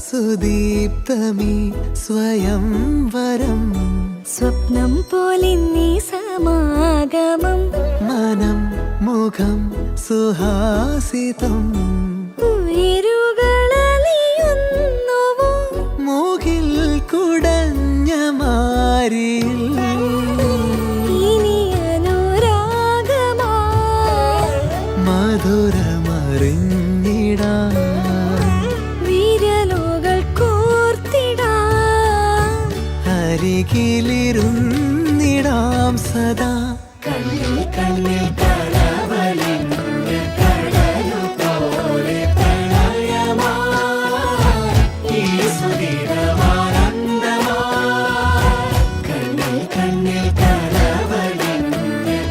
സുദീപ്തമീ സ്വയംവരം സ്വപ്നം പോലെ നീ സമാഗമം മനം മുഖം സുഹാസിതം ഉയരുകളലിയുന്നുവോ മൂകിൽ കുടഞ്ഞ മാരിൽ ഇനി അനുരാഗമാ മധുരമറിഞ്ഞിടാൻ വിരലുകൾ കോർത്തിടാം അരികിലിരുന്നിടാം സദാ കണ്ണിൽ കണ്ണിൽ കടവലിന്റെ കടലു പോലെ പ്രണയമായി ഈ സുദിനമാനന്ദമായി കണ്ണിൽ കണ്ണിൽ കടവലിന്റെ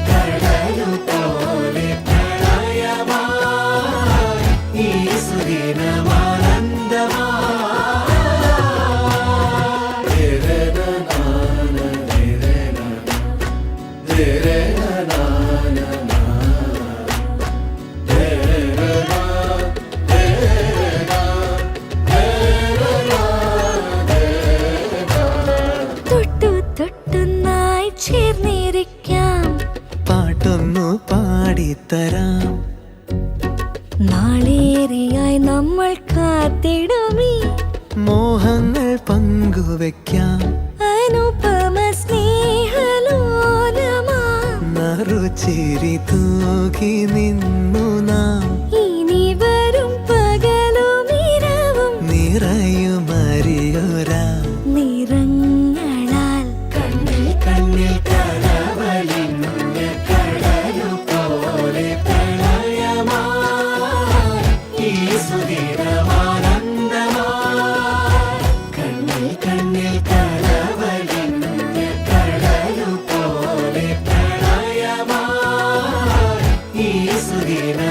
കടലു പോലെ പ്രണയമായി ഈ സുദിനമാനന്ദമായി തൊട്ടുനായി ചേർന്നിരിക്കാം പാട്ടൊന്നു പാടിത്തരാം നാളേറെയായി നമ്മൾ കാത്തിടുമീ മോഹങ്ങൾ പങ്കുവെക്കാം അനുപമ സ്നേഹലോലമാ നറുചിരി തൂകി നിന്നു നാം ഇനി വരും പകലും ഇരവും നിറയുമറിയൊരാ നിറങ്ങളാൽ കണ്ണിൽ കണ്ണിൽ കടവലിന്റെ കടലു പോലെ പ്രണയമായി ഈ സുദിനമാനന്ദമായി കണ്ണിൽ കണ്ണിൽ കടവലിന്റെ കടലു പോലെ പ്രണയമായി ഈ സുദിനമാനന്ദമായി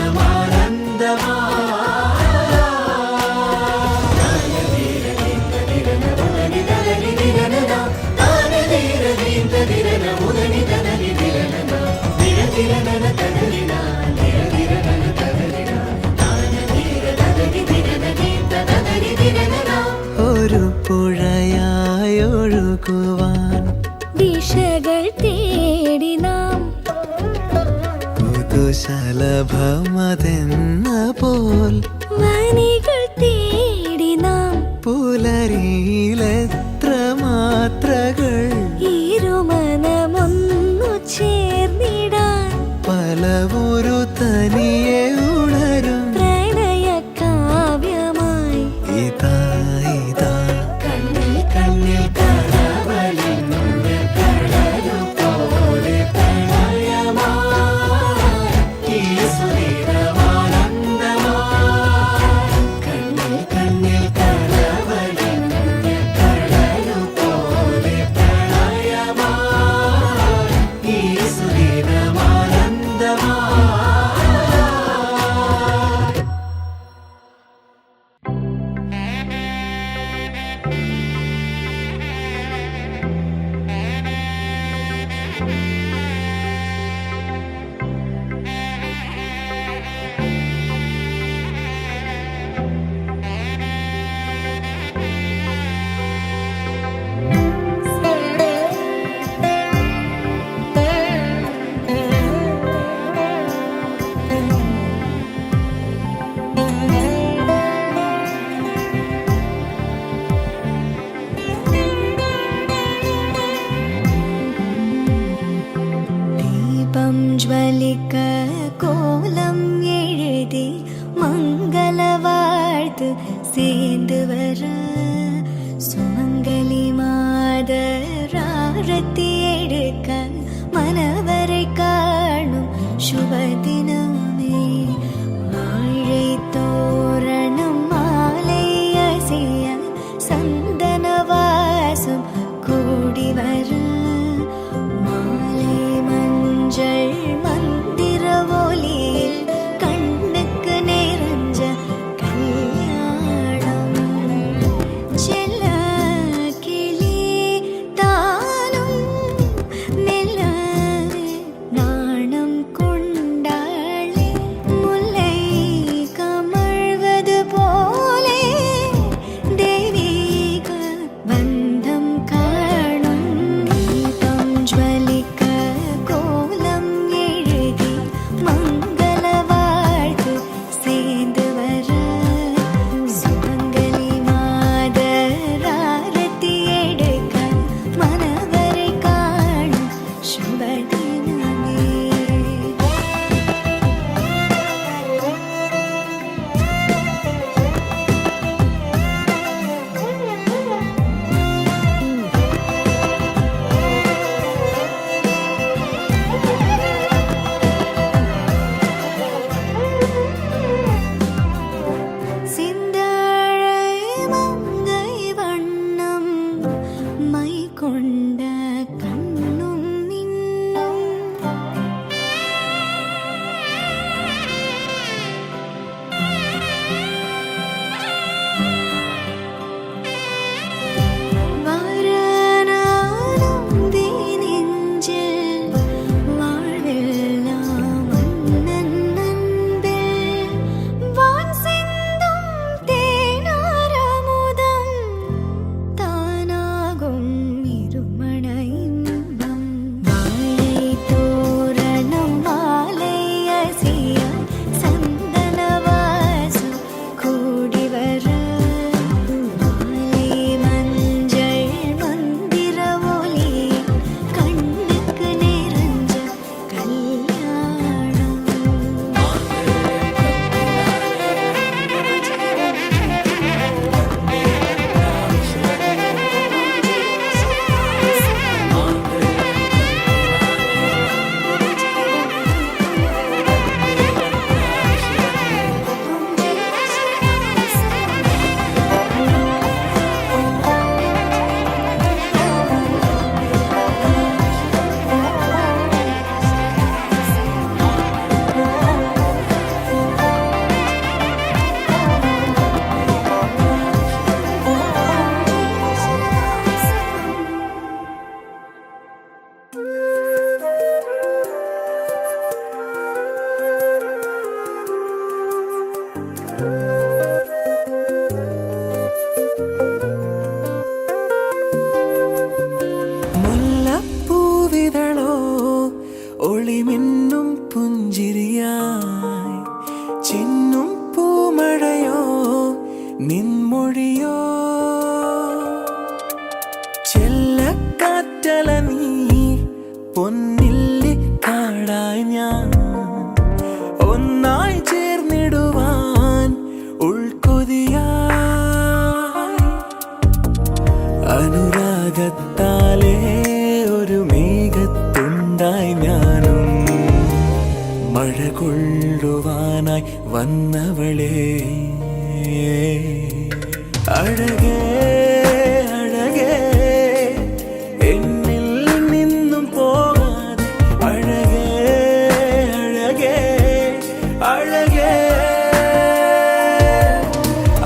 ഒരു പുഴയായൊഴുകുവാൻ ദിശകൾ തേടി നാം പുതുശലഭമതെന്ന പോൽ വനികൾ തേടി നാം പുലരിയിലെത്ര മാത്രകൾ ഇരുമനമൊന്നു ചേർന്നിടാൻ പലവുരു തനിയെ ഉണരും പ്രണയ കാവ്യമായി ഇതാ ഇതാ കണ്ണിൽ കണ്ണിൽ കടവലിന്റെ കടലു പോലെ പ്രണയമായി ഈ സുദിനമാനന്ദമായി കണ്ണിൽ കണ്ണിൽ കടവലിന്റെ കടലു പോലെ പ്രണയമായി ഈ സുദിനമാനന്ദമായി ദീപം ജ്വലിക്ക കോലം എഴുതി മംഗളവാഴ്ത്ത് சேர்ந்து வர சுமங்கலி மாதராரத்தி எடுக்க மனவரை காணும் சுபதினமே வாழை தோரணம் மாலை அசைய சந்தன வாசம் கூடி வர மாலை மஞ்சள் மந்திர ஒலியில் கண்ணுக்கு நிறைஞ்ச கல்யாணம் മുല്ലപ്പൂവിതളോ ഒളിമിന്നും പുഞ്ചിരിയായി ചിന്നും പൂമഴയോ നിൻമൊഴിയോ ചെല്ലക്കാറ്റല നീ പൊന്നില്ലി കാടായി ഞാൻ ഒന്നായി ചേർന്നിടുവാൻ ഉൾക്കൊതിയായി അനുരാഗത്താലേ ഒരു മേഘത്തുണ്ടായി ഞാനും മഴ കൊള്ളുവാനായി വന്നവളെ അഴകേ അഴകേ എന്നിൽ നിന്നും പോകാതെ അഴകേ അഴകേ അഴകേ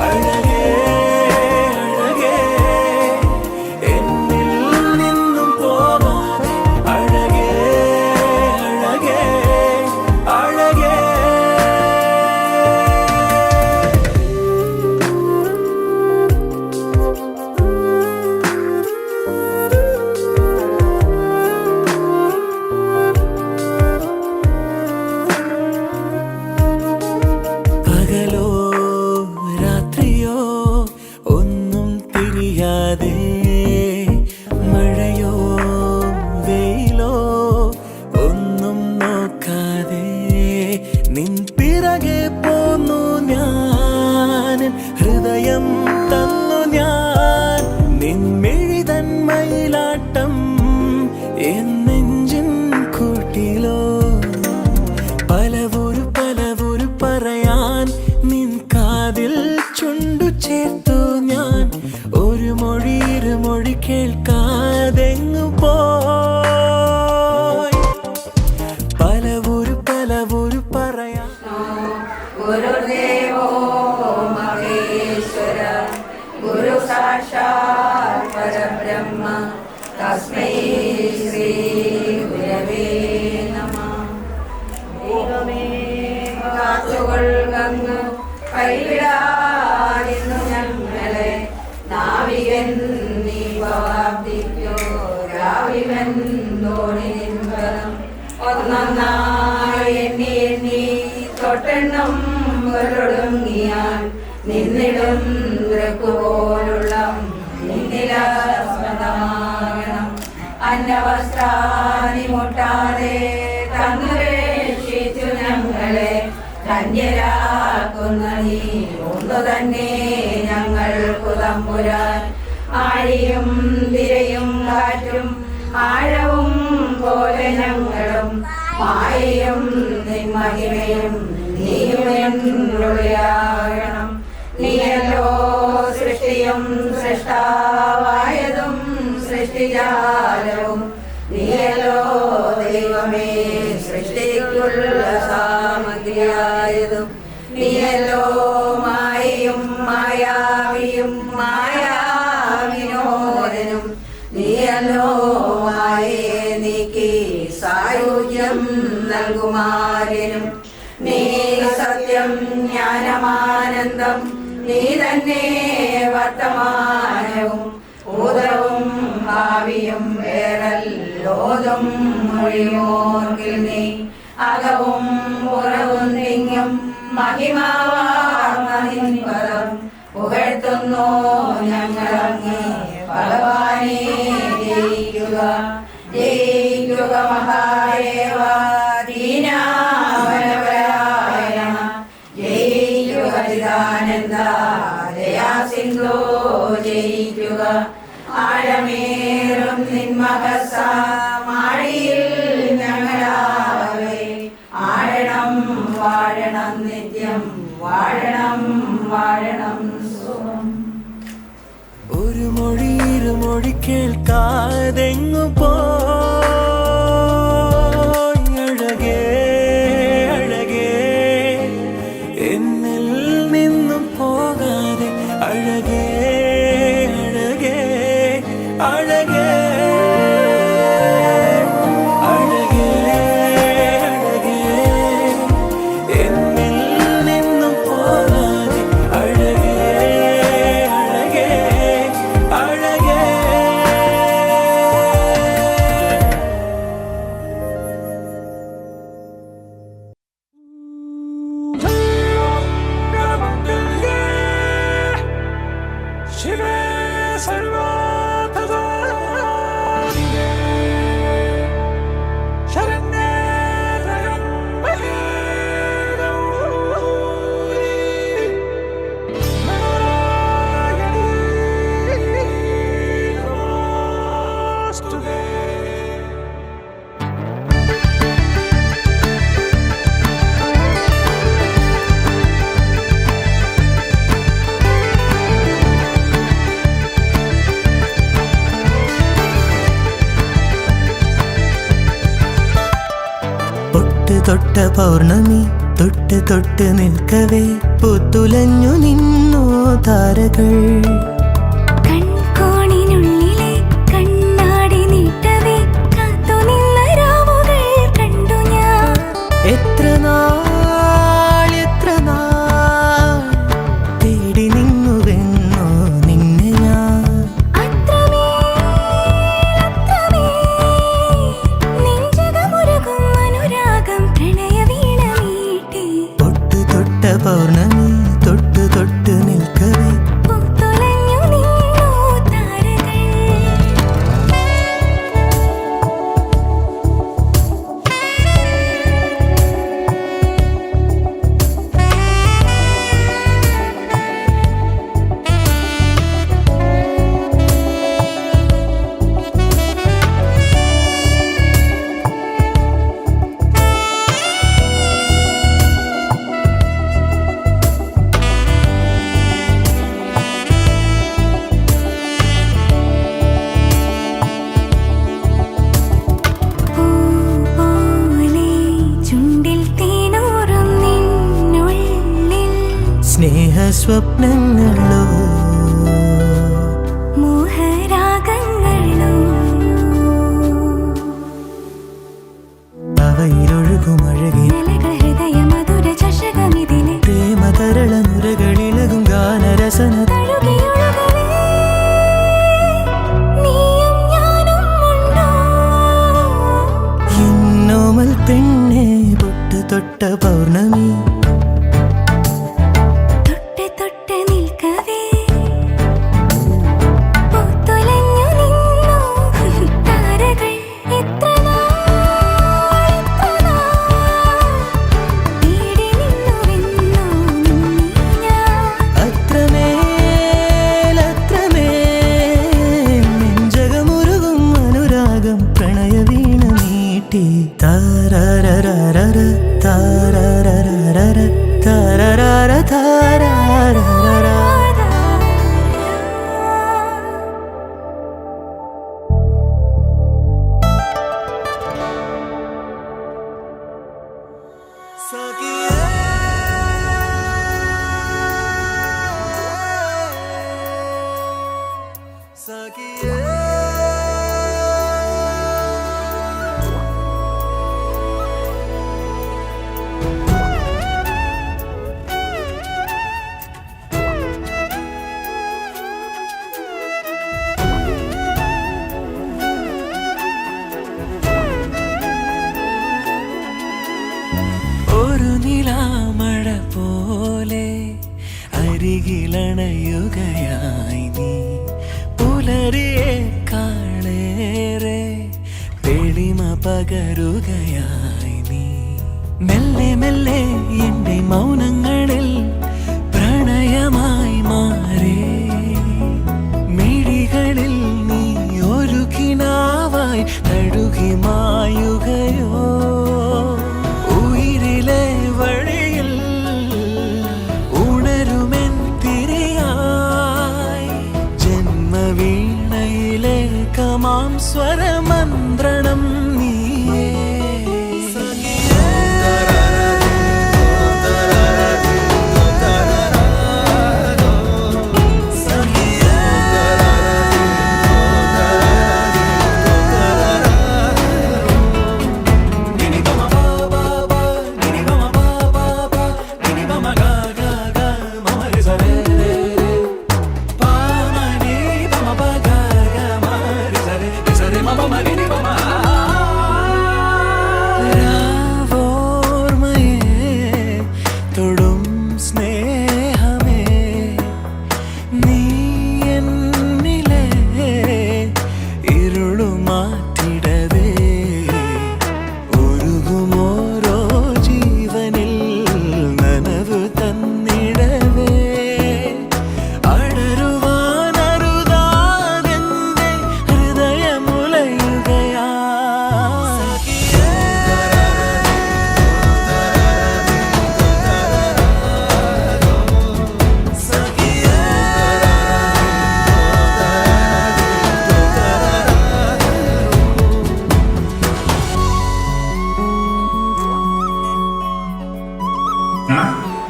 അഴകേ അഴകേ എന്നിൽ നിന്നും പോകാതെ അഴകേ അഴകേ അഴകേ പകലോ രാത്രിയോ ഒന്നും തിരിയാതെ മഴയോ വെയിലോ ഒന്നും നോക്കാതെ നിൻ പിറകെ പോന്നു ഞാൻ ഹൃദയം തന്നു ഞാൻ നിൻമെഴിതൻ മയിലാട്ടം എന്നെഞ്ചിൻ കൂട്ടിലോ പലവൊരു പറയാൻ നിൻ കാതിൽ ചുണ്ടു ചേർത്തു ഞാൻ ഒരു മൊഴി ഇരുമൊഴി കേൾക്കാതെങ്ങു പോയി പലവൊരു പറയാൻ ഗുരുദേവോ മഹേശ്വര ഗുരു സാക്ഷാത് പരബ്രഹ്മ തസ്മൈ ശ്രീ ഗുരവേ നമഃ ദൈവമേ കാത്തുകൊള്ളങ്ങ് കൈവിടാതിന്നു ഞങ്ങളെ നാവികൻ നീ പ്രാർത്ഥിക്കോ രാവിവൻ തോണി നിൻപദം ഒന്നൊന്നായി എണ്ണി എണ്ണി തൊട്ടെണ്ണം ഒരൊടുങ്ങിയാൽ നിന്നിടും പോലുള്ള നിന്നിലാസ്പദമാകണം അന്നവസ്ത്രാനി മുട്ടാതെ തന്നു രക്ഷിച്ചു ഞങ്ങളെ ധന്യരാക്കുന്ന നീ ഒന്നു തന്നെ ഞങ്ങൾക്കു തമ്പുരാൻ ആഴിയും തിരയും കാറ്റും ആഴവും പോലെ ഞങ്ങളും മായയും നിൻമഹിമയും നീയുമെന്നുള്ളിലാകണം നീയല്ലോ സൃഷ്ടിയും സൃഷ്ടാവായതും സൃഷ്ടിജാലവും നീയല്ലോ ദൈവമേ സൃഷ്ടിക്കുള്ള സാമഗ്രിയായതും നീയല്ലോ മായയും മായാവിയും മായാവിനോദനും നീയല്ലോ മായയെ നീക്കി സായുജ്യം നൽകുമാരനും നീ സത്യം ജ്ഞാനമാനന്ദം നീ തന്നെ വർത്തമാനവും ഭൂതവും ഭാവിയും വേറല്ലോതും മൊഴിയോർക്കിൽ നീ അകവും പുറവും തിങ്ങും മഹിമാവാർമനിൻപദം പുകഴ്ത്തുന്നു ഞങ്ങളങ്ങേ ഭഗവാനെ ജയിക്കുക ജയിക്കുക മഹാദേവ ദീനാവനപരായണ ജയിക്കുക ചിദാനന്ദ ദയാ സിന്ധോ ജയിക്കുക ആഴമേറും നിന്മഹസ മാഴിയിൽ ഞങ്ങളാവേ ആഴണം വാഴണം നിത്യം വാഴണം വാഴണം സുഖം ഒരു മൊഴി ഇരുമൊഴി കേൾക്കാതെങ്ങു പോയി അഴകേ അഴകേ എന്നിൽ നിന്നും പോകാതെ അഴകേ അഴകേ അഴകേ അഴകേ അഴകേ എന്നിൽ നിന്നും പോകാതെ സർവാർത്ഥസാധികേ ശരണ്യേ ത്രയംബകേ ഗൗരി നാരായണീ നമോസ്തുതേ. തൊട്ട പൗർണമി തൊട്ട് തൊട്ട് നിൽക്കവേ പുത്തുലഞ്ഞു നിന്നോ താരകൾ. കൺകോണിനുള്ളിലെ കണ്ണാടി നീട്ടവേ കാത്തു നിന്ന രാവുകൾ കണ്ടു ഞാൻ. എത്ര നാൾ തേടി നിന്നുവെന്നോ നിന്നെ ഞാൻ. നെഞ്ചകമുരുകും അനുരാഗം പ്രണയവീണ മീട്ടി. തൊട്ട പൗർണമി തൊട്ട് തൊട്ട് നിൽക്കവേ പൂത്തുലഞ്ഞു നിന്നോ താരകൾ. സ്നേഹസ്വപ്നങ്ങളോ മോഹരാഗങ്ങളോ അവയിലൊഴുകുമഴകി ഹൃദയ മധുര ചഷകമിതിലെ പ്രേമതരള നുരകളിളകും ഗാനരസന തഴുകിയൊഴുകവേ നീയും ഞാനും ഉണ്ടോ. എന്നോമൽ പെണ്ണെ തൊട്ട പൗർണമി തൊട്ട് തൊട്ട് നിൽക്കവേ പൂത്തുലഞ്ഞു നിന്നോ താരകൾ. എത്ര നാൾ തേടി നിന്നുവെന്നോ നിന്നെ ഞാൻ. അത്രമേൽ നെഞ്ചകമുരുകും അനുരാഗം പ്രണയവീണ മീട്ടി. താരരരര താരരരര താരരര താരരര. ഒരു നിലാമഴ പോലെ അരികിലണയുകയായി നീ. പുലരിയെ കാണേറെ തെളിമ പകരുകയായി നീ. മെല്ലെ മെല്ലെ എന്റെ മൗനങ്ങളിൽ പ്രണയമായി മാറി. മിഴികളിൽ നീ ഒരു കിനാവായി തഴുകി മായുകയോ. ഉയിരിലെ വഴിയിൽ ഉണരുമെൻ തിരിയായി. ജന്മവീണയിലെ കമാം സ്വരമന്ത്രണം നീയേ.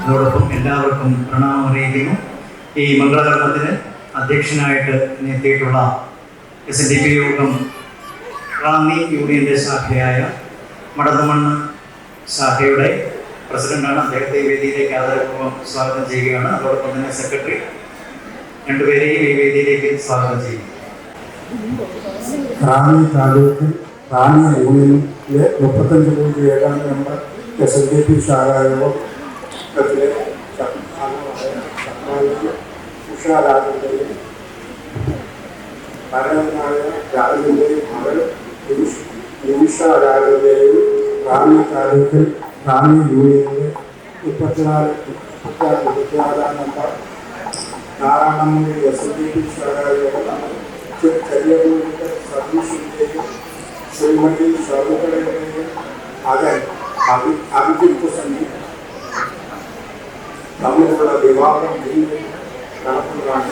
അതോടൊപ്പം എല്ലാവർക്കും പ്രണാമം അറിയിക്കുന്നു. ഈ മംഗളകർമ്മത്തിന് അധ്യക്ഷനായിട്ട് എത്തിയിട്ടുള്ള SNDP യോഗം റാന്നി യൂണിയൻ്റെ ശാഖയായ മടന്നമണ്ണ് ശാഖയുടെ പ്രസിഡന്റാണ്. അദ്ദേഹത്തെ ഈ വേദിയിലേക്ക് ആദരപൂർവ്വം സ്വാഗതം ചെയ്യുകയാണ്. അതോടൊപ്പം തന്നെ സെക്രട്ടറി രണ്ടുപേരെയും ഈ വേദിയിലേക്ക് സ്വാഗതം ചെയ്യും. റാന്നി താലൂക്കിൽ റാന്നി യൂണിയനിലെ 35 കോടി ഏതാണ്ട് നമ്മുടെ SNDP ശാഖായോഗത്തിലെ ഉഷാരാജന്റെയും ഭരതനായ രാജന്റെയും മകൾ നിമിഷാരാജന്റെയും റാന്നി താലൂക്കിൽ റാന്നി യൂണിയനിലെ 34 നമ്പർ നാരായണമൂടി SNDP ശാഖായോഗം ചെറിയൂരിൻ്റെ സതീഷിൻ്റെയും ശ്രീമതി ശോഭകളുടെയും മകൻ അഭിജിത്ത് സന്ധി തമ്മിലുള്ള വിവാഹം നടത്തുന്നതാണ്.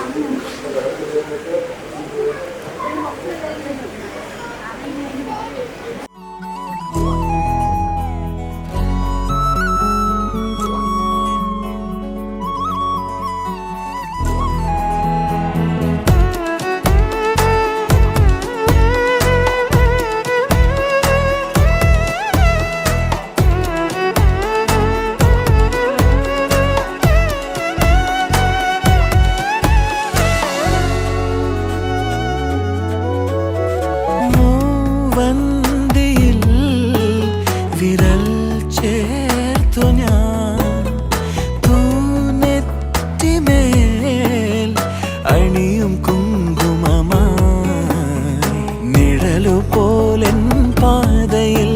വന്ദിയിൽ വിരൽ ചേർത്തു ഞാൻ തൂനെറ്റിമേൽ അണിയും കുങ്കുമമായി നിഴലു പോലെൻ പാതയിൽ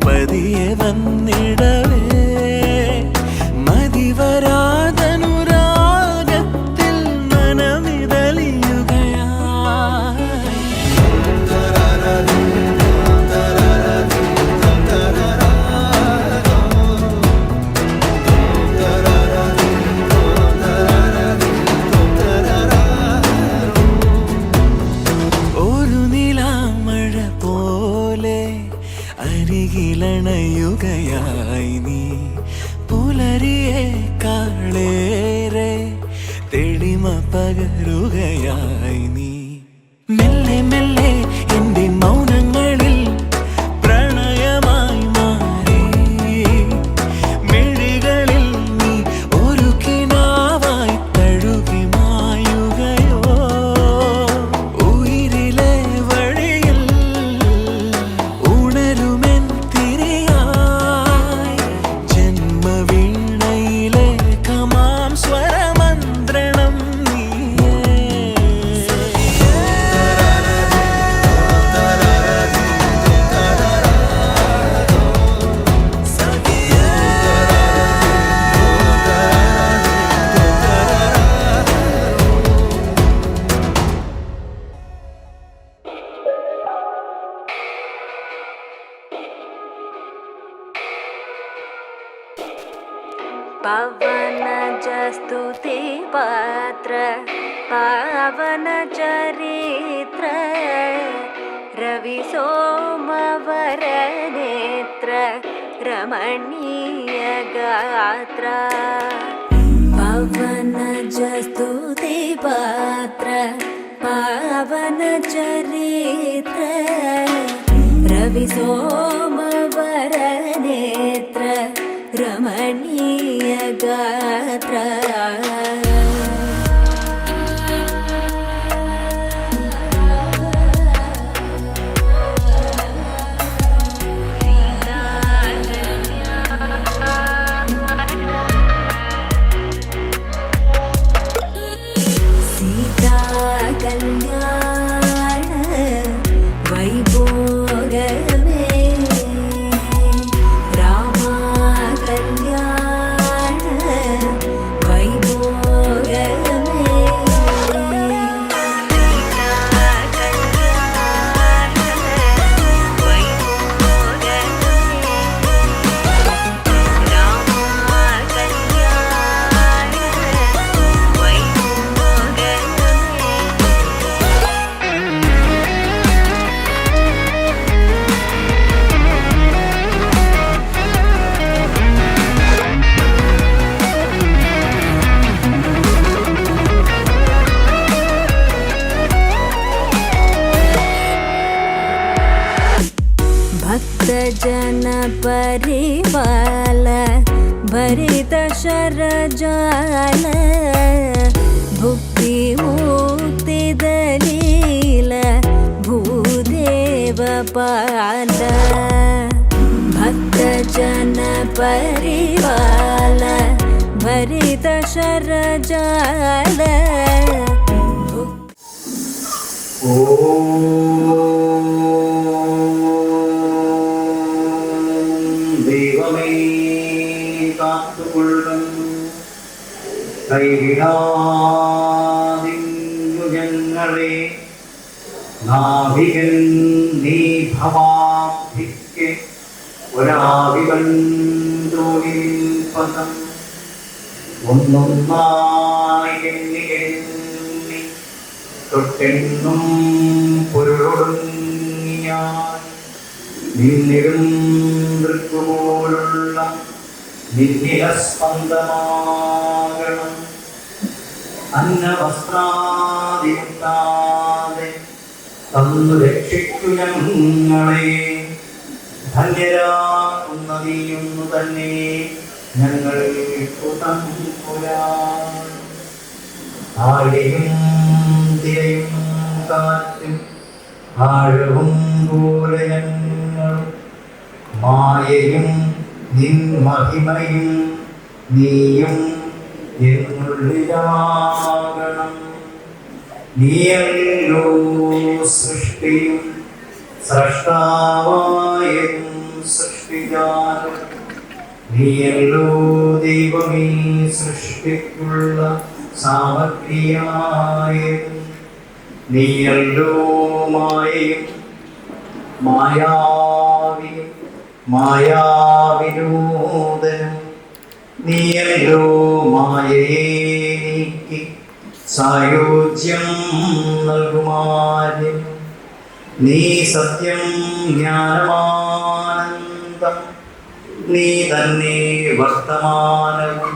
പതിയെ വന്നിടവേ മതിവരാതനുരാഗത്തിൽ മനമിതലിയുകയായി. അരികിലണയുകയായി നീ പുലരിയേക്കാളേറെ തെളിമ പകരുകയായി നീ. മെല്ലെ മെല്ലെ എൻ്റെ മൗനങ്ങളിൽ പ്രണയമായി മാറി മിഴികളിൽ നീ ഒരു കിനാവായി തഴുകി മായുകയോ. ഉയിരിലെ വഴിയിൽ ഉണരുമെൻ തിരിയായി ജന്മവീണയിലെ കമാം സ്വരമന്ത്രണം നീയേ. पवन स्तुति पात्र पावन चरित्र रवि सोमवर नेत्र रमणीय गात्र. पवन स्तुति पात्र पावन चरित्र रवि सोमवर नेत्र रमणीय गात्र. सीता कल्याण वैभोगमे रामा कल्याण वैभोगमे शरजाल भुक्ति मुक्ति दलील भूदेव पाल भक्त जन परिवाल भरित शरजाल ദൈവമേ കാത്തുകൊള്ളും കൈവിടാതിങ്ങു ഞങ്ങളെ നാവികൻ നീ ഭവാബ്ധിക്ക് ഒരാവിവൻ ദ്രോണിൽ പദം ഒന്നൊന്നായി എണ്ണി എണ്ണി തൊട്ടെന്നും പൊരുളൊടുങ്ങിയാൽ നിന്നിടും ദൃക്കുപോലുള്ള നിന്നിലസ്പന്ദമാകണം അന്നവസ്ത്രാദിമുട്ടാതെ തന്നു രക്ഷിക്കു ഞങ്ങളെ ധന്യരാകുന്ന നീയൊന്നു തന്നെ ഞങ്ങൾ ആഴയും തിരയും കാറ്റും ആഴവും പോലെ ഞങ്ങൾ മായയും നിൻ മഹിമയും നീയും എന്നുള്ളിലാകണം നീയല്ലോ സൃഷ്ടിയും സ്രഷ്ടാവായും സൃഷ്ടിജാലും നീയല്ലോ ദൈവമേ സൃഷ്ടിക്കുള്ള സാമഗ്രിയായും നീയല്ലോ മായയും മായാവിയും മായാവിനോദനും നീയല്ലോ മായയെ നീക്കി സായോജ്യം നൽകുമാരും നീ സത്യം ജ്ഞാനമാനന്ദം നീ തന്നെ വർത്തമാനവും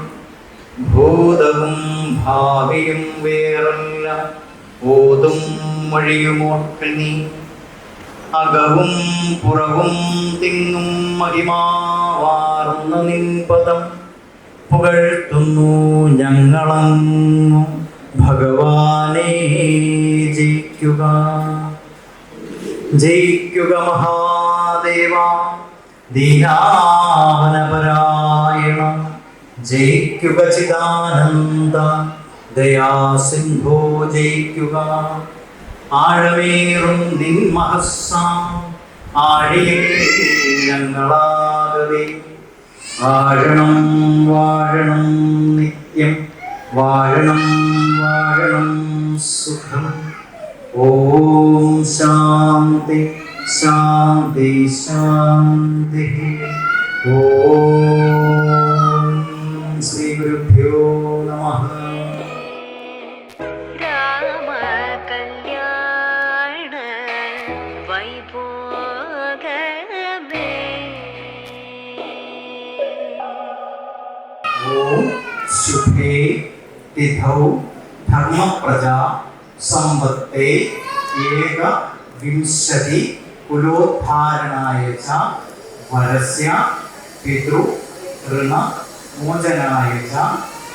ഭൂതവും ഭാവിയും വേറല്ല ഓതും മൊഴിയുമോർക്കൽ നീ അകവും പുറവും തിങ്ങും മഹിമാവാർന്ന നിൻപദം പുകഴ്ത്തുന്നു ഞങ്ങളങ്ങു ഭഗവാനെ ജയിക്കുക ജയിക്കുക മഹാദേവ ദീനാവനപരായണ ജയിക്കുക ചിദാനന്ദ ദയാസിന്ധോ ജയിക്കുക ആഴമേറും നിൻ മഹസ്സാം ആഴിയിൽ ഞങ്ങളാകവേ വാഴണം വാഴണം നിത്യം വാഴണം വാഴണം സുഖം ഓം ശാന്തി ശാന്തി ശാന്തി ഓം ശ്രീ ഗുരുഭ്യോ നമഃ രാമ കല്യാണ വൈഭോഗമേ ഓം ശുഭേ തിഥൗ ധർമ്മപ്രജാ സംവത്തേ ഏക വിംശതി കുലോദ്ധാരണായ ച വരസ്യ പിതൃ ഋണ മോചനായ ച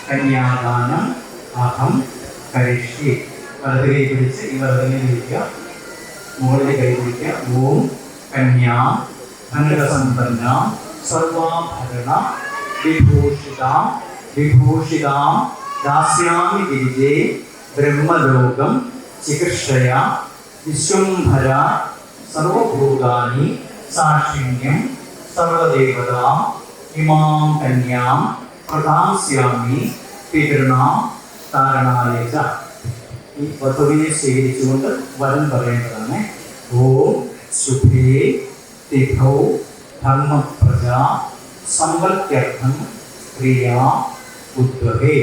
കന്യാദാനം അഹം കരിഷ്യേ. വലത് കൈ പിടിച്ച് ഈ വലത് കൈ പിടിക്കുക, മുകളിൽ കൈ പിടിക്കുക. ഓം കന്യാ ധനസമ്പന്ന സർവാഭരണ വിഭൂഷിതാം വിഭൂഷിതാം ദാസ്യാമി ഗിരിജേ ബ്രഹ്മലോകം ചികിത്സയ വിശ്വംഭര സർവഭൂതാനി സാക്ഷിണ്യം സർവദേവതാം ഇമാം കന്യാം പ്രദാസ്യാമി പിതൃണാം താരണായ ച. ഈ വധുവിനെ സ്വീകരിച്ചുകൊണ്ട് വരൻ പറയേണ്ടതാണ്. ഓം ശുഭേ തിഥൗ ധർമ്മപ്രജാ സംവൽക്യർത്ഥം ക്രിയാ ഉദ്വഹേ.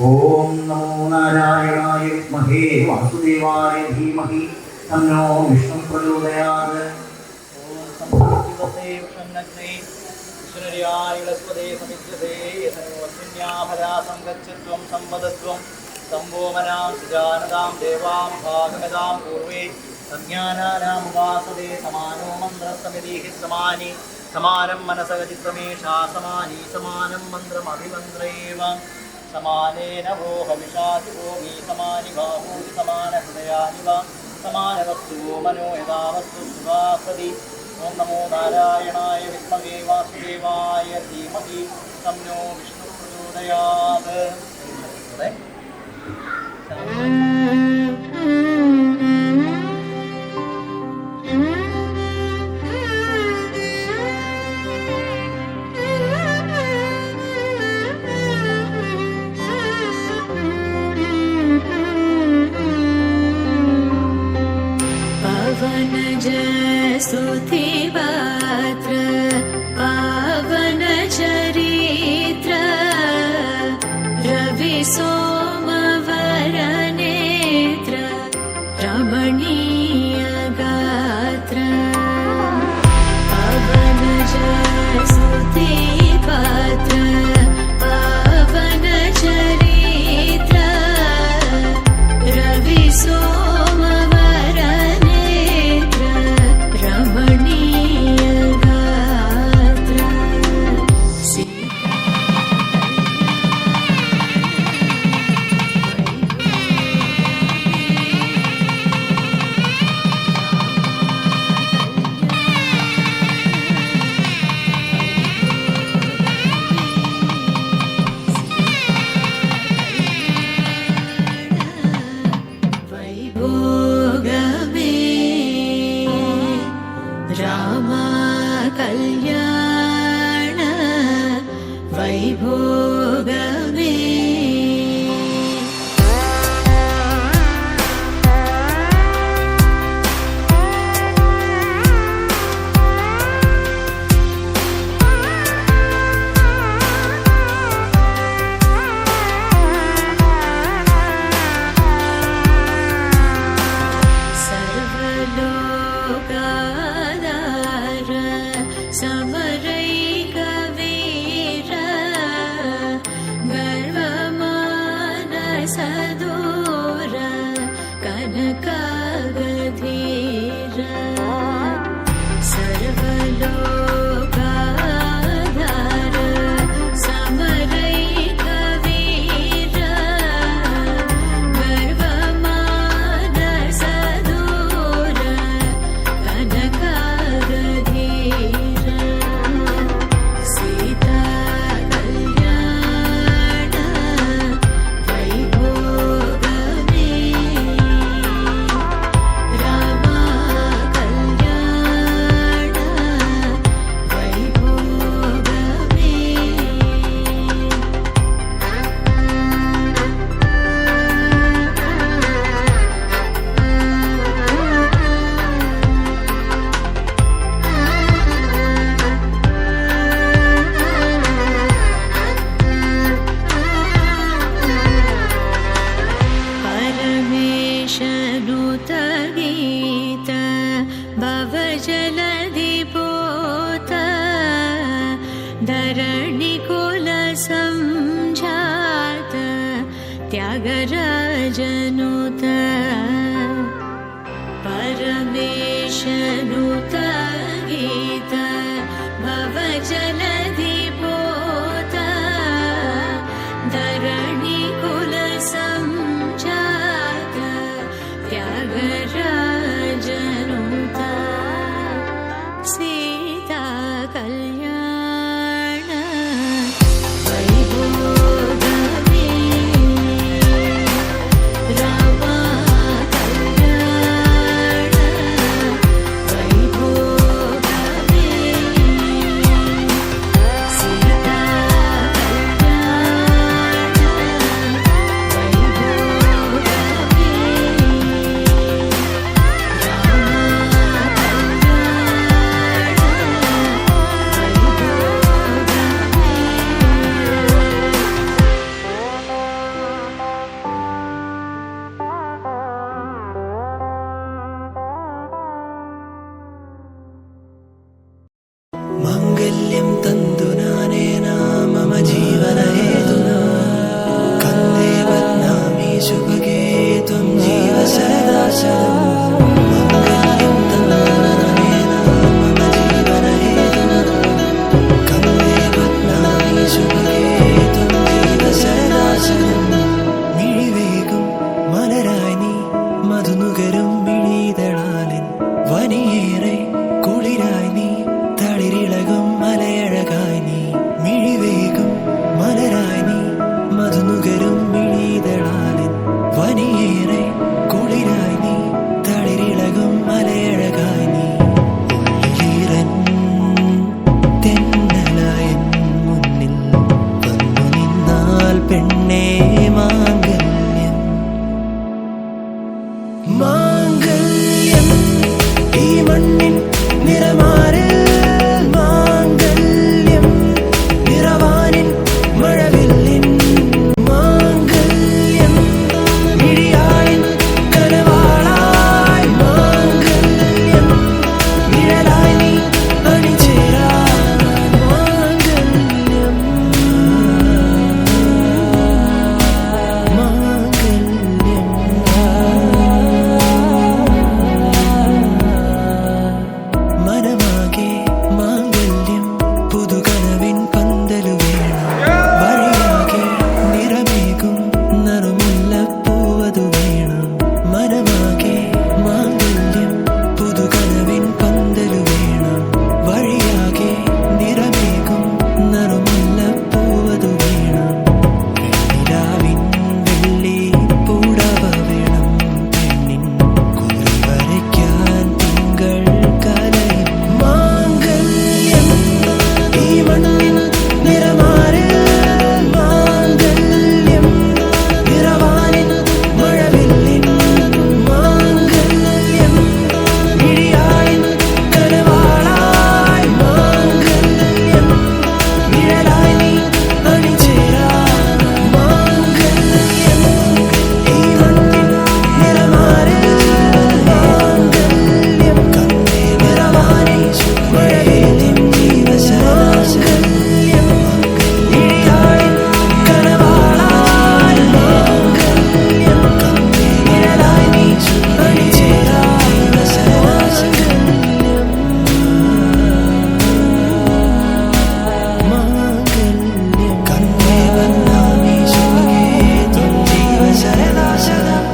ഓം നമോ നാരായണായ വിദ്മഹേ വാസുദേവായ ധീമഹി തന്നോ വിഷ്ണു പ്രചോദയാത്. ഓം സംഭവത്തെ വിഷ്ണുനഗ്നേ വിഷ്ണുര്യായുളസ്പദേ സമിജ്യതേ യഥനോസ്മിന്യാഭരാ സംഗച്ഛത്വം സംവദത്വം സംഭോമനാം സുജാനതാം ദേവാം ഭാഗമതാം പൂർവേ സജ്ഞാനാനാം ഉപാസതേ സമാനോ മന്ത്രസമിതിഃ സമാനി समानं मनसगचित्रमेषा समानी समानं मन्त्रमभिमन्त्रेव समानेन वो हविषाति भूमि समानि बाहूनि समानहृदयानि वा समानवस्तु मनो यदा वस्तु सुभासति ॐ नमो नारायणाय विद्महे वासुदेवाय धीमहि तन्नो विष्णुः प्रचोदयात्। स्तुतिपात्र पावन चरित्र रवि सोमवरनेत्र रमणीय गात्र पावन स्तुतिपात्र पावन चरित्र रवि रामा कल्याण वैभोगमे समरैकवीर गर्वमानसदूर कनकागधीर सर्वलोकाधार समरैकवीर गर्वमानसदूर कनकागधीर सीता कल्याण वैभोगमे रामा कल्याण वैभोगमे परमेशनुत गीत भवजलधिपोत धरणिकुल संजात त्यागराजनुत परमेशनुत गीत भवजलधिपोत धरणिकुल संजात त्यागराजनुत सीता कल्याण वैभोगमे रामा कल्याण वैभोगमे മാംഗല്യം മാംഗല്യം ഈ മണ്ണിൻ നിറമാറിൽ മാംഗല്യം നിറവാനിൻ മഴവില്ലിൻ മാംഗല്യം മിഴിയാളിൻ കനവാളായി മാംഗല്യം നിഴലായി നീ അണിചേരാൻ മാംഗല്യം മനമാകെ മാംഗല്യം പുതുകനവിൻ പന്തലു വേണം വഴിയാകെ നിറമേകും നറുമുല്ലപ്പൂവതു വേണം മനമാകെ മാംഗല്യം പുതുകനവിൻ പന്തലു വേണം വഴിയാകെ നിറമേകും നറുമുല്ലപ്പൂവതു വേണം നിലാവിൻ വെള്ളി പൂടവ വേണം പെണ്ണിൻ കുറി വരയ്ക്കാൻ തിങ്കൾ കലയും മാംഗല്യം ഈ മണ്ണിൻ നിറമാറിൽ മാംഗല്യം നിറവാനിൻ മഴവില്ലിൻ മാംഗല്യം മിഴിയാളിൻ കനവാളായി മാംഗല്യം നിഴലായി നീ അണിചേരാൻ മാംഗല്യം ഈ മണ്ണിൻ നിറമാറിൽ മാംഗല്യം കണ്ണേ നിറവാനിൻ മഴവില്ലിൻ ജീവശാസ്ത്രം മിഴിയാളിൻ കനവാളായി മാംഗല്യം കണ്ണേ നിഴലായി നീ അണിചേരാൻ മാംഗല്യം കണ്ണേ വന്നാമി ശുഭഗേ ത്വം ജീവശരദാശദം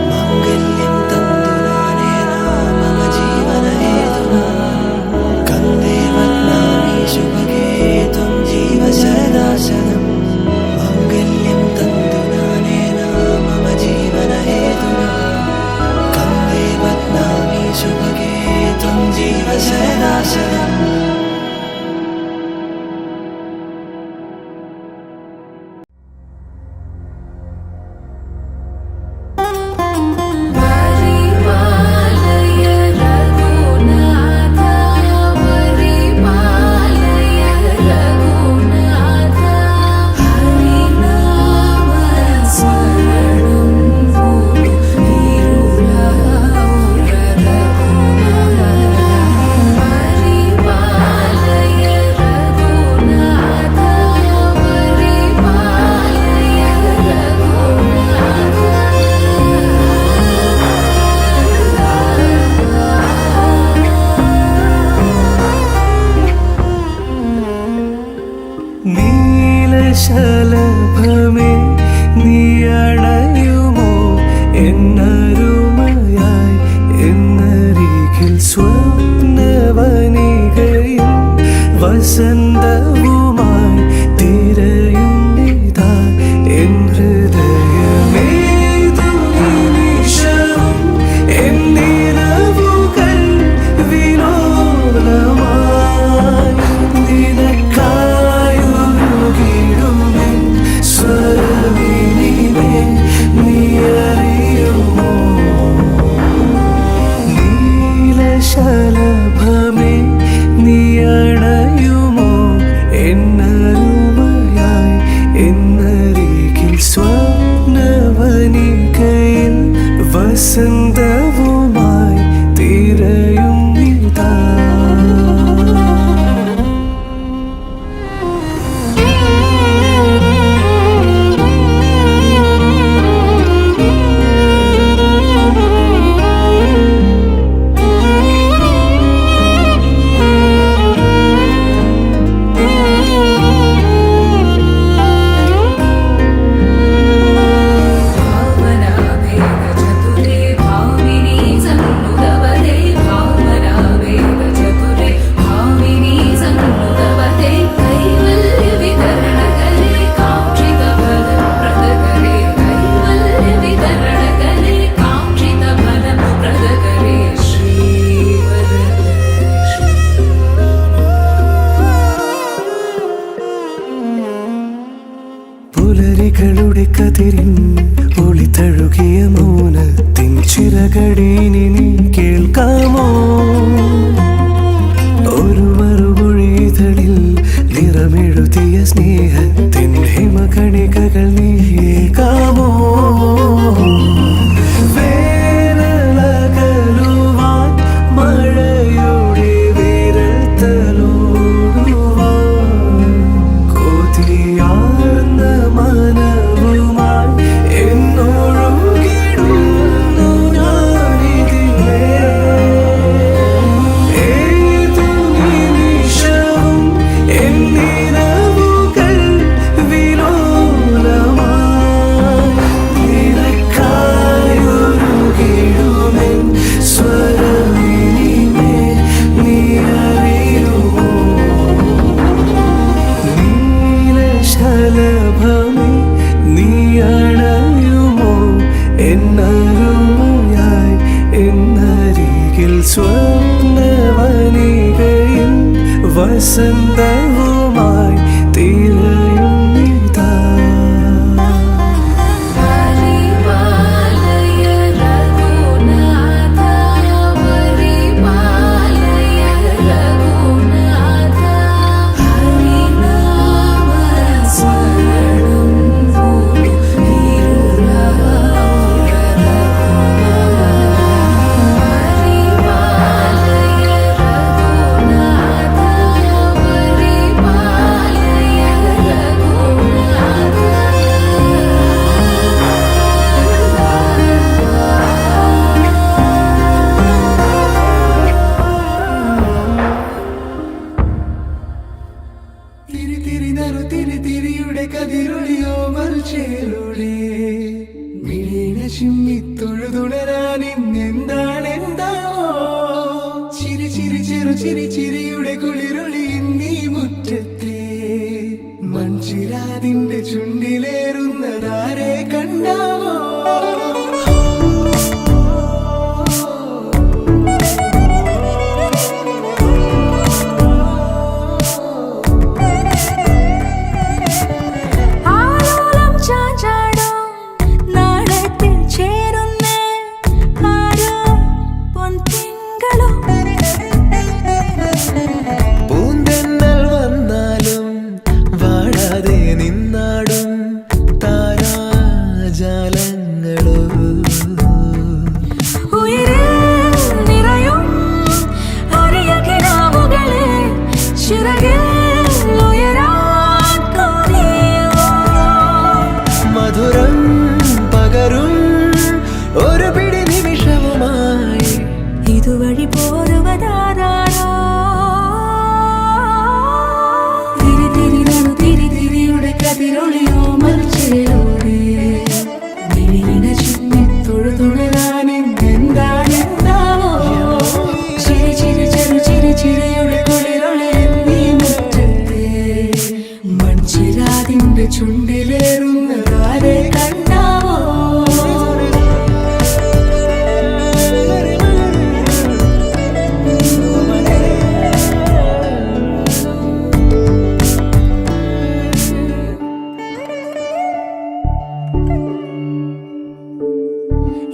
മാംഗല്യം തന്തുനാനേന മമ ജീവനഹേതുനാ കന്ദേ വന്നാമി ശുഭഗേ ത്വം ജീവശരദാശദം മാംഗല്യം തന്തുനാനേന മമ ജീവനഹേതുനാ കന്ദേ വന്നാമി ശുഭഗേ ത്വം ജീവശരദാശദം പരിപാലയ രഘുനാഥ പരിപാലയ രഘുനാഥ ഹരിനാമ സ്മരണം പൂണ്ടു ഇരുളാവുര രഘുനാഥ പരിപാലയ രഘുനാഥ പരിപാലയ നീലശലഭമേ നീയണയുമോ എന്നരുമയായി എന്നരികിൽ സ്വപ്നവനികയിൽ വസന്തവുമായി തിരയും ഇതാ എൻ ഹൃദയമേതു നിമിഷവും എൻ നിലവുകൾ വിലോലമായി നിനക്കായൊരുകിടുമെൻ സ്വരവിനിമേ നീയറിയുമോ നീലശലഭമേ നീയണയുമോ എന്നരുമയായി എന്നരികിൽ സ്വപ്നവനികയിൽ വസന്തവുമായി തിരയും ഇതാ भावनाभेद चतुरे भावे പുലരികളുടെ കതിരിൻ ഒളി തഴുകിയ മൗനത്തിൻ ചിറകടീനി നീ കേൾക്കാമോ? ഒരു മറുമൊഴിതളിൽ നിറമെഴുതിയ സ്നേഹത്തിൻ ഹിമകണികകൾ നീ ഏൽക്കാമോ? വേനലകലുവാൻ മഴയുടെ വിരൽ തലോടുവാൻ കൊതിയാർന്ന മനവുമായി എന്നൊഴുകിടുന്നു ഞാനിതിലേ. ഏതു നിമിഷവും എന്നിരവുകൾ വിലോലമായി നിനക്കായൊരുകിടുമെൻ സ്വരമിനിമേൽ നീ അറിയുമോ? നീലശലഭമേ നീ അണയുമോ? എന്നരുമയായി എന്നരികിൽ സ്വപ്നവനികയിൽ വസന്തവുമായി തിരയും നീതാ. പരിപാലയ രഘുനാഥ പരിപാലയ രഘുനാഥ ഹരിനാമ സ്മരണം പോലും ഇരുളാവുര പരിപാലയ രഘുനാഥ പരിപാലയ തിരിയുടെ കതിരൊളിയോ മൽച്ചേരുടെ മിഴീണ ചിമ്മിത്തൊഴുതുണരാൻ ഇന്നെന്താണെന്താവോ? ചിരി ചിരി ചെറു ചിരി ചിരിയുടെ കുളിരൊളി നീ മുറ്റത്തെ മൺചിരാതിന്റെ ചുണ്ടിലേറുന്നതാരെ കണ്ടാവോ? ആലോലം ചാഞ്ചാടും നാളത്തിൽ ചേരുന്നേ ആരോ പൊൻതിങ്കളോ പൂന്തെന്നൽ വന്നാലും വാഴാതെ നിന്നാടും താരാജാലങ്ങളോ. ഉയരിൽ നിറയും അരിയ കിനാവുകളെ ചിറകിൽ ഉയരാൻ തോന്നിയോ? മധുരം പകരും ഒരു പിടി നിമിഷവുമായി ഇതുവഴി പോരുവതാരാണോ? തിരിയുടെ കതിരൊളിയോ മൽച്ചേരോടെ മിഴിയിണ ചിമ്മിത്തൊഴുതുണരാൻ ഇന്നെന്താണെന്താവോ? ചിരി ചിരി ചെറു ചിരി ചിരിയുടെ കുളിരൊളി നീ മുറ്റത്തെ മൺചിരാതിന്റെ ചുണ്ടിലേറുന്നതാരെ കണ്ടാവോ?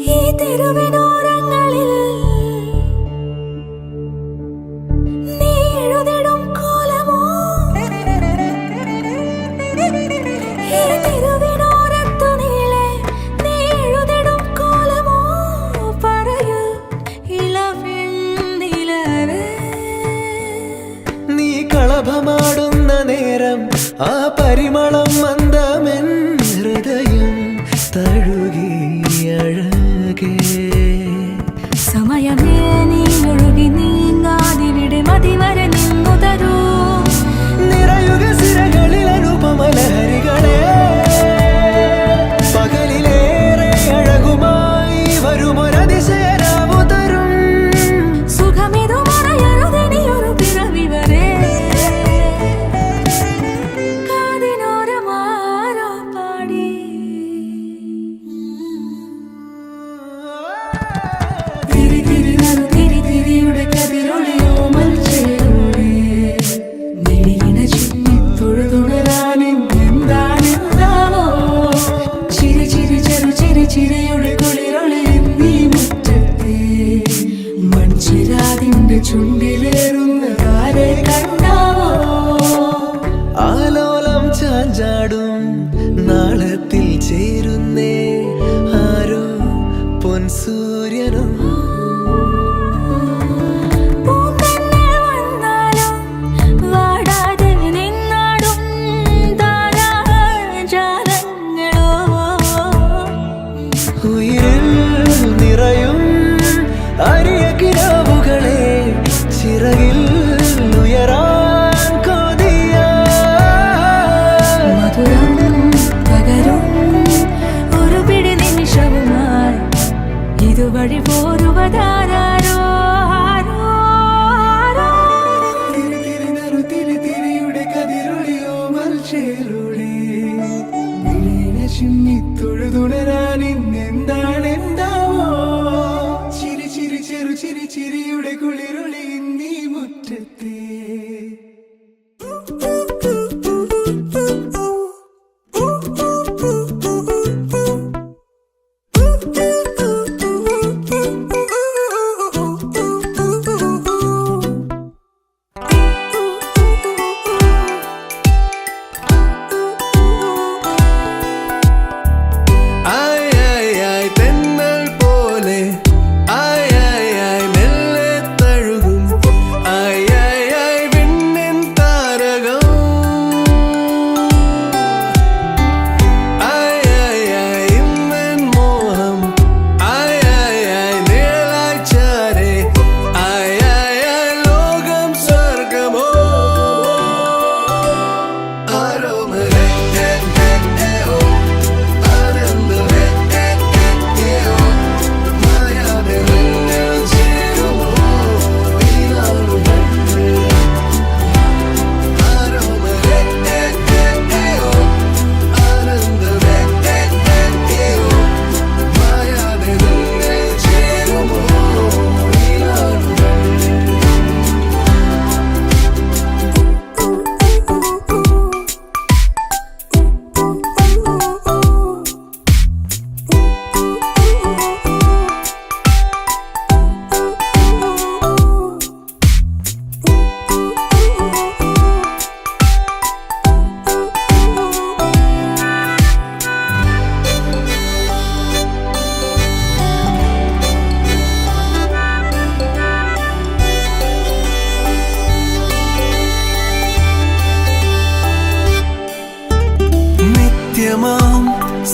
ഈ തെരുവിനോരങ്ങളിൽ നീ എഴുതിടും കോലമോ? ഈ തെരുവിനോരത്തു നീളെ നീ എഴുതിടും കോലമോ? പറയൂ ഇളവെണ്ണിലവേ. നീ കളഭമാടുന്ന നേരം ആ പരിമളം മന്ദമെൻ ഹൃദയം തഴുകി അഴകേ. സമയമേ നീ ഒഴുകി നീങ്ങാതിവിടെ മതിവരെ നിന്നു തരൂ. നിറയുക സിരകളിൽ അനുപമലഹരികളെ പകലിലേറെ അഴകുമായി വരുമൊരതിശയരാവു തരും. സുഖമിതു മറയരുതെനിയൊരു പിറവി വരെ. കാതിനോരം ചിരിയുടെ കുളിരൊളി നീ മുറ്റത്തെ മൺചിരാതിന്റെ ചുണ്ടിലേറുന്ന ആരെ കണ്ടാവോ ആലോലം ചാഞ്ചാടും നാളത്തിൽ ചേരുന്നേ ആരോ പൊൻസൂര്യനും ഉയിരിൽ നിറയും അരിയ കിനാവുകളെ ചിറകിൽ ഉയരാൻ കൊതിയ മധുരം പകരും ഒരു പിടി നിമിഷവുമായി ഇതുവഴി പോരുവതാരോ തിരിയുടെ കതിരൊളിയോ മൽച്ചേരുളി ചിമ്മിത്തൊഴുതുണരാൻ ഇന്നെന്താണെന്താവോ ചിരി ചിരി ചെറു ചിരി ചിരിയുടെ കുളിരൊളി നീ മുറ്റത്തെ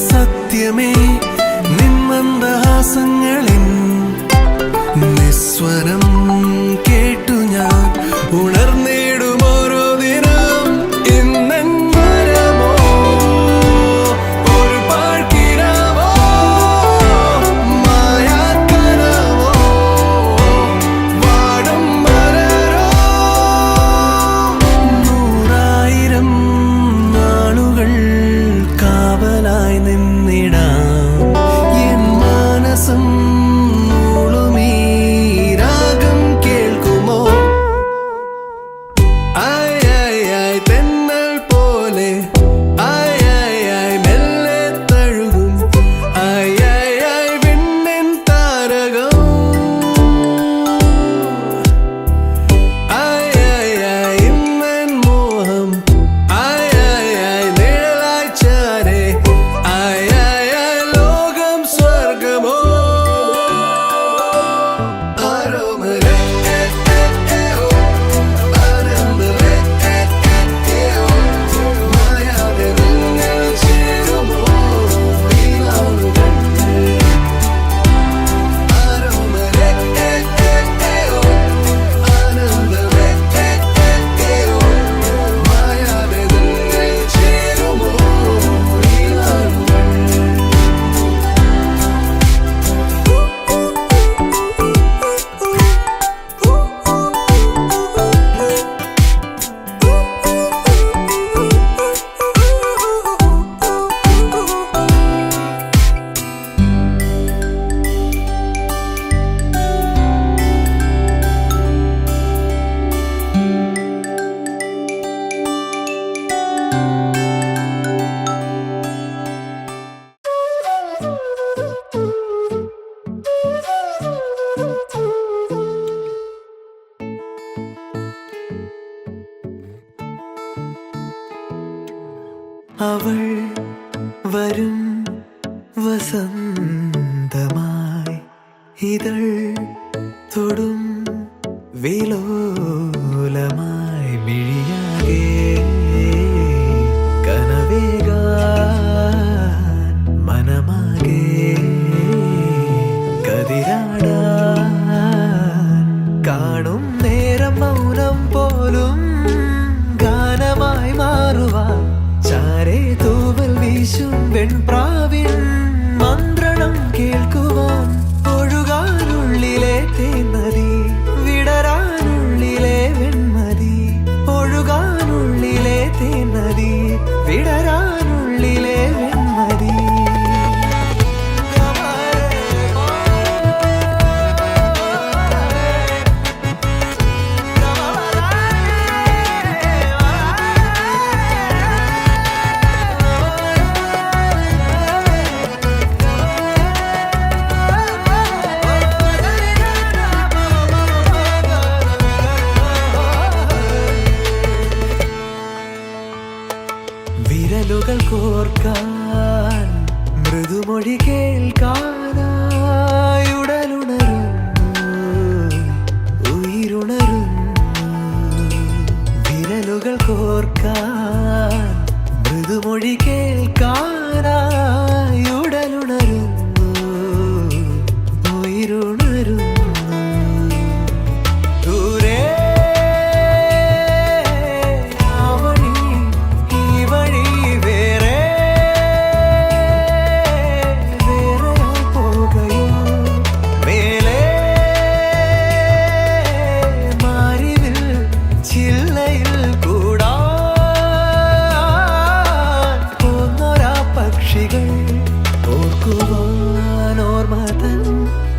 സത്യമേ നിന്മന്ദഹാസങ്ങളിൻ നിസ്വരം കേട്ടു ഞാൻ ഉണർന്നിടും ഓരോ ദിനം ഇന്നെൻ മരമോ ഒരു പാഴ്ക്കിനാവോ മായാക്കനവോ വാടും മരരോ 100,000 നാളുകൾ കാവലായി നിന്നിടാം എൻ മനസ്സം മൂളുമീരാഗ വസന്തമായി ഇതൾ തൊടും വിലോലമായി മിഴിയാകെ കനവേകാൻ മനമാകെ കതിരാടാൻ കാണും നേരം മൗനം പോലും ഗാനമായി മാറുവാൻ ചാരേ തൂവൽ വീശും വെൺപ്രാവിൻ മന്ത്രണം കേൾക്കുവാൻ ഒഴുകാനുള്ളിലെ തേൻമതി വിടരാനുള്ളിലെ വെൺമതി ഒഴുകാനുള്ളിലെ തേൻമതി വിടരാനുള്ളിലെ വെൺമതി വിരലുകൾ കോർക്കാൻ മൃദുമൊഴി കേൾക്കാനായി ഉടലുണരുന്നു ഉയിരുണരുന്നു വിരലുകൾ കോർക്കാൻ മൃദുമൊഴി കേൾക്കാനായി ഉടലുണരുന്നു ഉയിരുണരുന്നു ദൂരെ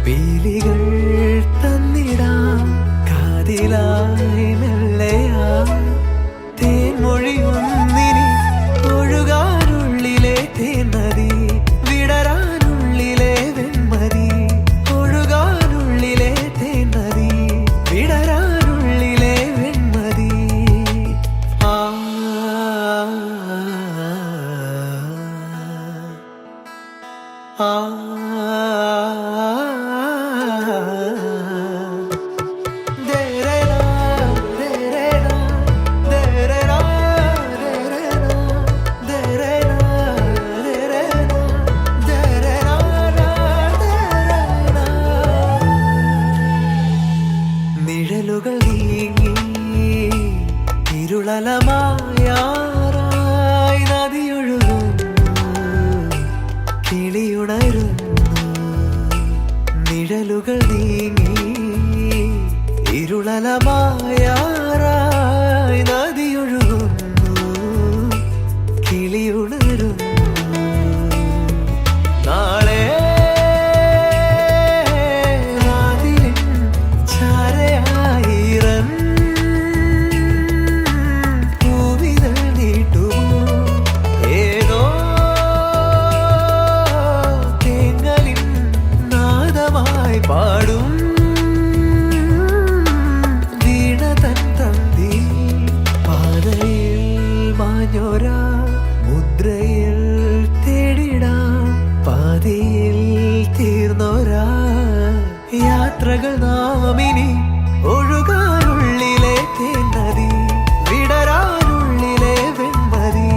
പീലികൾ തന്നിടാം കാതിലായി മെല്ലയാ തേൻമൊഴിയൊന്നിനി ഒഴുകാനുള്ളിലെ തേൻമതി വിടരാനുള്ളിലെ വെൺമതി ഒഴുകാനുള്ളിലെ തേൻമതി വിടരാനുള്ളിലെ വെൺമതി നിഴലുകൾ നീങ്ങി ഇരുളലമായാറായി നദിയൊഴുകുന്നു കിളിയുണരുന്നു നിഴലുകൾ നീങ്ങി ഇരുളലമായാറായി നദിയൊഴുകുന്നു കിളിയുണരുന്നു നാളെ വാതിലിൻ ചാരയായിരം പൂവിതൾ നീട്ടുമോ ഏതോ തേങ്ങലിൻ നാദമായി പാടും വീണ തൻ തന്തി പാതയിൽ മാഞ്ഞോരാ മുദ്രയിൽ തേടിടാം പാതിയിൽ തീർന്നോരാ യാത്രകൾ നാമിനി ഒഴുകാനുള്ളിലെ തേൻനദി വിടരാനുള്ളിലെ വെൺമതി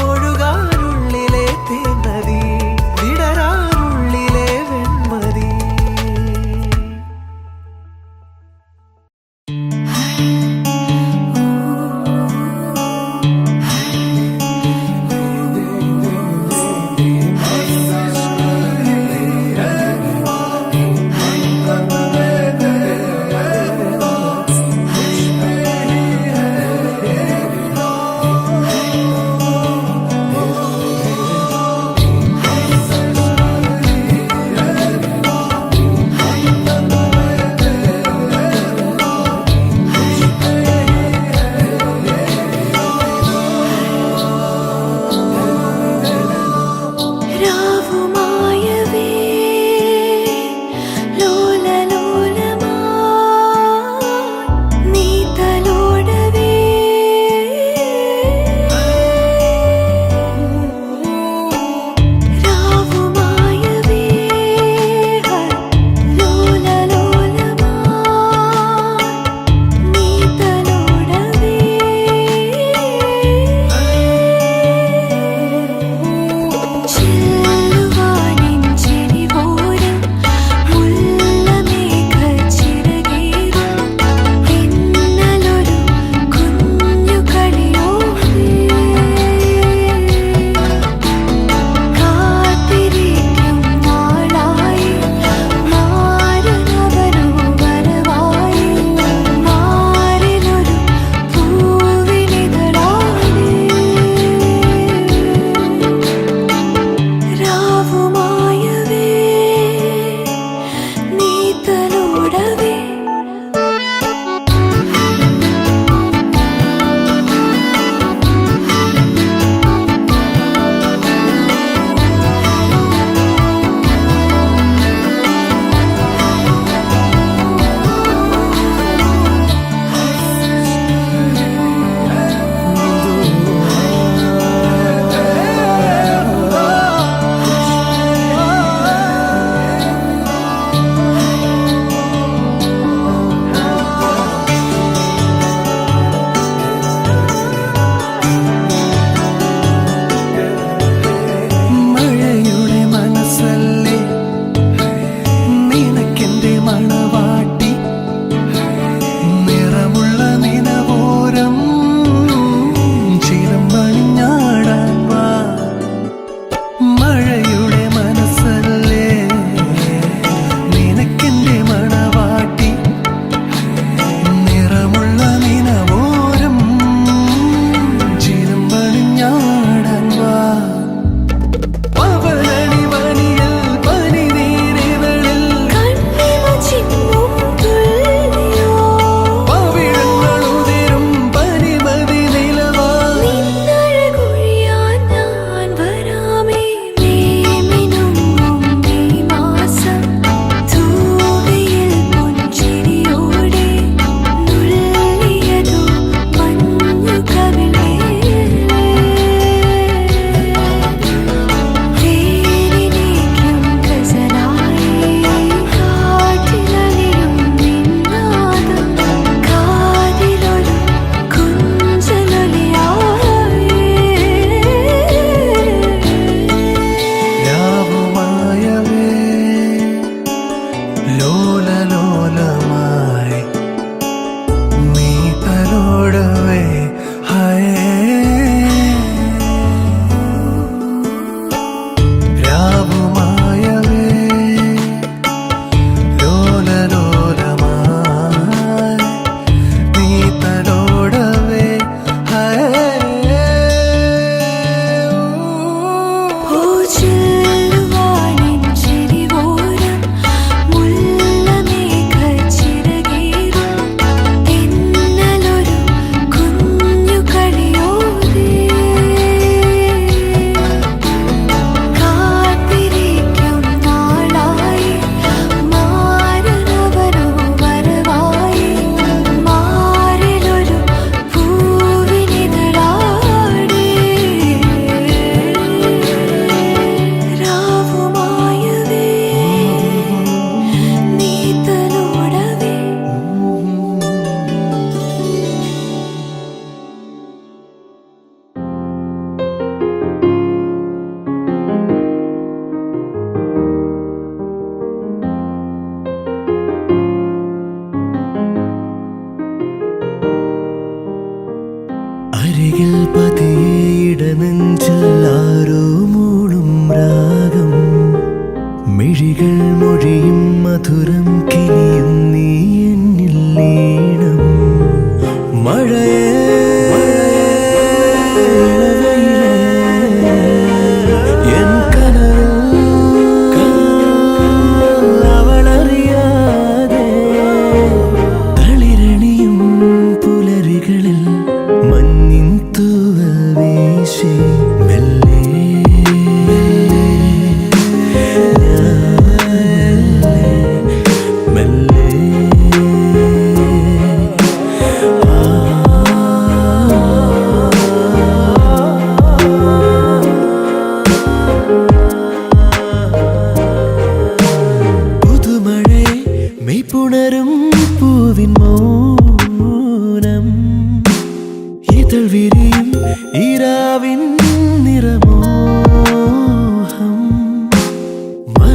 ഒഴുകാനുള്ളിലെ തേൻനദി വിടരാനുള്ളിലെ വെൺമതി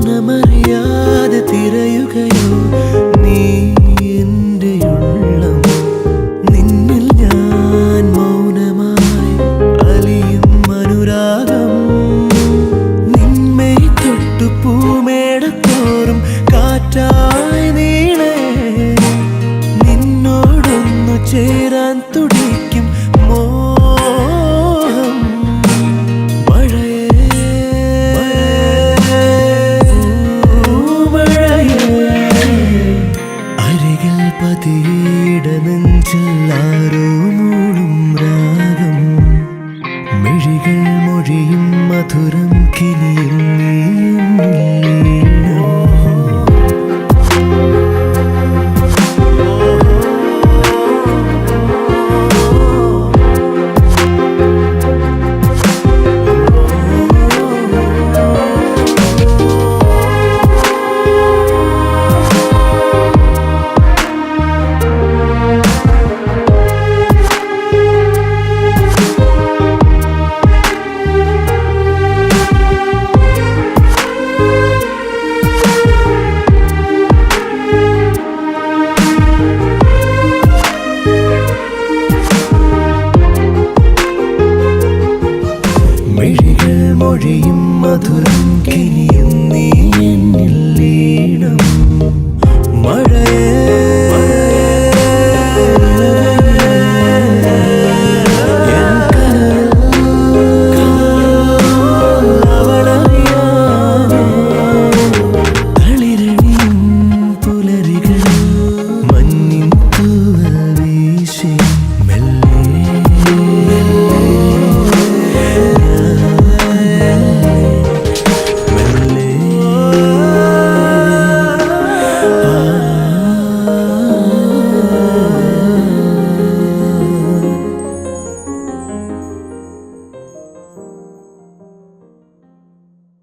മനമറിയാതെ തിരയുകയോ നീ എൻ്റെ ഉള്ളം നിന്നിൽ ഞാൻ മൗനമായി അലിയും അനുരാഗം നിന്മേ തൊട്ടു പൂമേടത്തോറും കാറ്റായി നീളേ നിന്നോടൊന്നു ചേരാൻ തുടിക്കും മോഹം അരികിൽ പതിയിട നെഞ്ചില്ലാരോ മൂളും രാഗം മിഴികൾ മൊഴിയും മധുരം കിനിയും മിഴികൾ മൊഴിയും മധുരം കിനിയും നീ